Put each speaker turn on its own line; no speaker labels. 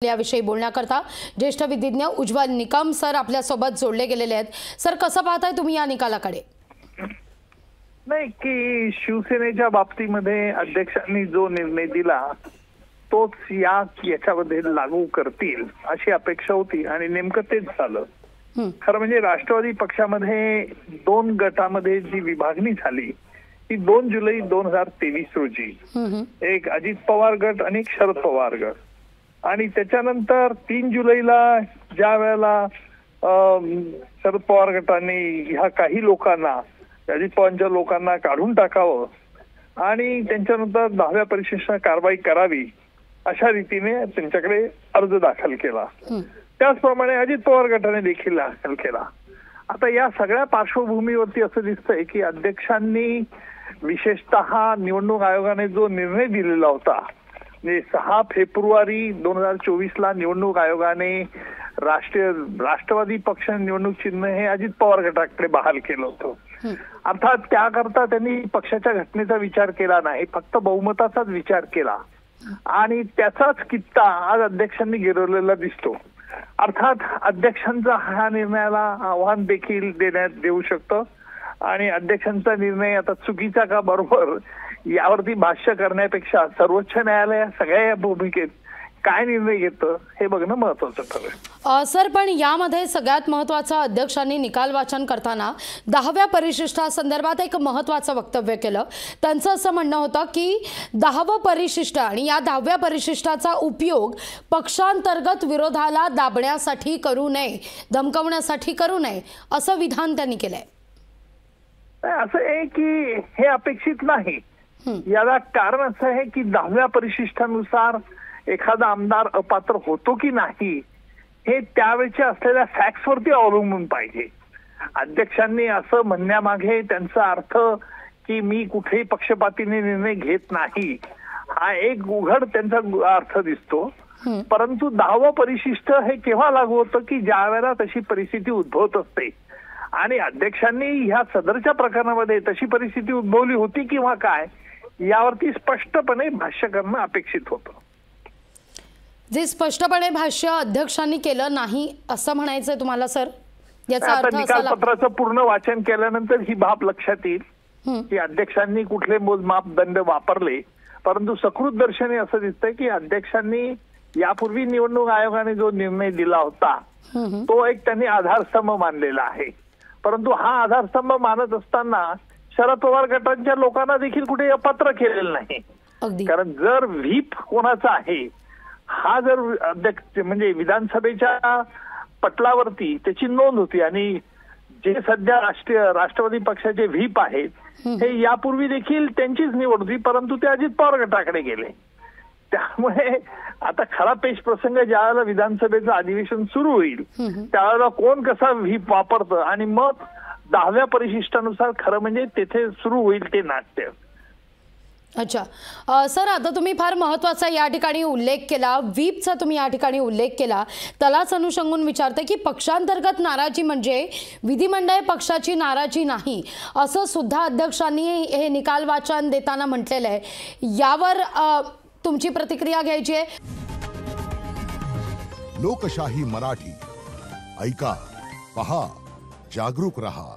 याविषयी बोलण्याकरता ज्येष्ठ विधिज्ञ उज्ज्वल निकम सर आपल्या सोबत जोडले गेलेले आहेत। सर, कसं पाहताय तुम्ही या निकालाकडे?
नाही की शिवसेनेच्या बाबतीमध्ये अध्यक्षांनी जो निर्णय दिला तोच याच्यामध्ये लागू करतील अशी अपेक्षा होती आणि नेमकं तेच झालं। खरं म्हणजे राष्ट्रवादी पक्षामध्ये दोन गटामध्ये जी विभागणी झाली ती 2 जुलै 2023 रोजी एक अजित पवार गट आणि एक शरद पवार गट, आणि त्याच्यानंतर 3 जुलैला ज्या वेळेला शरद पवार गटाने ह्या काही लोकांना, अजित पवारांच्या लोकांना काढून टाकावं आणि त्यांच्यानंतर 10व्या परिशिष्टावर कारवाई करावी अशा रीतीने त्यांच्याकडे अर्ज दाखल केला। त्याचप्रमाणे अजित पवार गटाने देखील दाखल केला। आता या सगळ्या पार्श्वभूमीवरती असं दिसतंय की अध्यक्षांनी विशेषतः निवडणूक आयोगाने जो निर्णय दिलेला होता, 6 फेब्रुवारी 2024 ला निवडणूक आयोगाने राष्ट्रवादी पक्ष निवडणूक चिन्ह हे अजित पवार गटाकडे बहाल केलं होतं। अर्थात त्याकरता त्यांनी पक्षाच्या घटनेचा विचार केला नाही, फक्त बहुमताचाच विचार केला आणि त्याचाच कित्ता आज अध्यक्षांनी गिरवलेला दिसतो। अर्थात अध्यक्षांचा हा निर्णयाला आव्हान देखील देऊ शकतं आणि अध्यक्षांचा निर्णय आता चुकीचा का बरोबर यावरती भाष्य करण्यापेक्षा सर्वोच्च न्यायालय सगळ्या भूमिकेत काय निर्णय घेतं हे बघणं महत्वाचं ठरेल।
सर, पण यामध्ये सगळ्यात महत्त्वाचं अध्यक्षांनी निकाल वाचन करताना 10व्या परिशिष्टासंदर्भात एक महत्त्वाचं वक्तव्य केलं। त्यांचं असं म्हणणं होतं की 10वं परिशिष्ट आणि या 10व्या परिशिष्टाचा उपयोग पक्षांतर्गत विरोधाला दाबण्यासाठी करू नये, धमकवण्यासाठी करू नये असं विधान त्यांनी केलंय।
असं आहे की हे अपेक्षित नाही। याला कारण असं आहे की 10व्या परिशिष्टानुसार एखादा आमदार अपात्र होतो की नाही हे त्यावेळेच्या असलेल्या फॅक्ट्स वरती अवलंबून पाहिजे। अध्यक्षांनी असं म्हणण्यामागे त्यांचा अर्थ की मी कुठेही पक्षपातीने निर्णय घेत नाही हा एक उघड त्यांचा अर्थ दिसतो, परंतु 10वं परिशिष्ट हे केव्हा लागू होतं की ज्या वेळेला तशी परिस्थिती उद्भवत असते आणि अध्यक्षांनी ह्या सदरच्या प्रकरणामध्ये तशी परिस्थिती उद्भवली होती किंवा काय यावरती स्पष्टपणे भाष्य करणं अपेक्षित होतं।
जे स्पष्टपणे भाष्य अध्यक्षांनी केलं नाही असं म्हणायचंय तुम्हाला सर? याचा अर्थ
निकालपत्राचं पूर्ण वाचन केल्यानंतर ही बाब लक्षात येईल की अध्यक्षांनी कुठले मोजमापदंड वापरले, परंतु सकृत दर्शनी असं दिसतंय की अध्यक्षांनी यापूर्वी निवडणूक आयोगाने जो निर्णय दिला होता तो एक त्यांनी आधारस्तंभ मानलेला आहे, परंतु हा आधारस्तंभ मानत असताना शरद पवार गटांच्या लोकांना देखील कुठे अपात्र केलेलं नाही। कारण जर व्हीप कोणाचा आहे हा जर अध्यक्ष म्हणजे विधानसभेच्या पटलावरती त्याची नोंद होती आणि जे सध्या राष्ट्रवादी पक्षाचे व्हीप आहेत हे यापूर्वी देखील त्यांचीच निवड होती, परंतु ते अजित पवार गटाकडे गेले। त्यामुळे आता खरा पेच प्रसंग ज्यावेळेला विधानसभेचं अधिवेशन सुरू होईल त्यावेळेला कोण कसा व्हीप वापरतं आणि मग 10व्या परिशिष्टानुसार खरं म्हणजे तेथे सुरू होईल ते नाट्य।
अच्छा सर, आता तुम्ही फार महत्त्वाचा या ठिकाणी उल्लेख केला, व्हीपचा तुम्ही या ठिकाणी उल्लेख केला, त्यालाच अनुषंगून विचारते की पक्षांतर्गत नाराजी म्हणजे विधिमंडळ पक्षाची नाराजी नाही असं सुद्धा अध्यक्षांनी हे निकाल वाचन देताना म्हटलेलं आहे। यावर तुमची प्रतिक्रिया घ्यायची आहे।
लोकशाही मराठी ऐका, पहा, जागरूक रहा।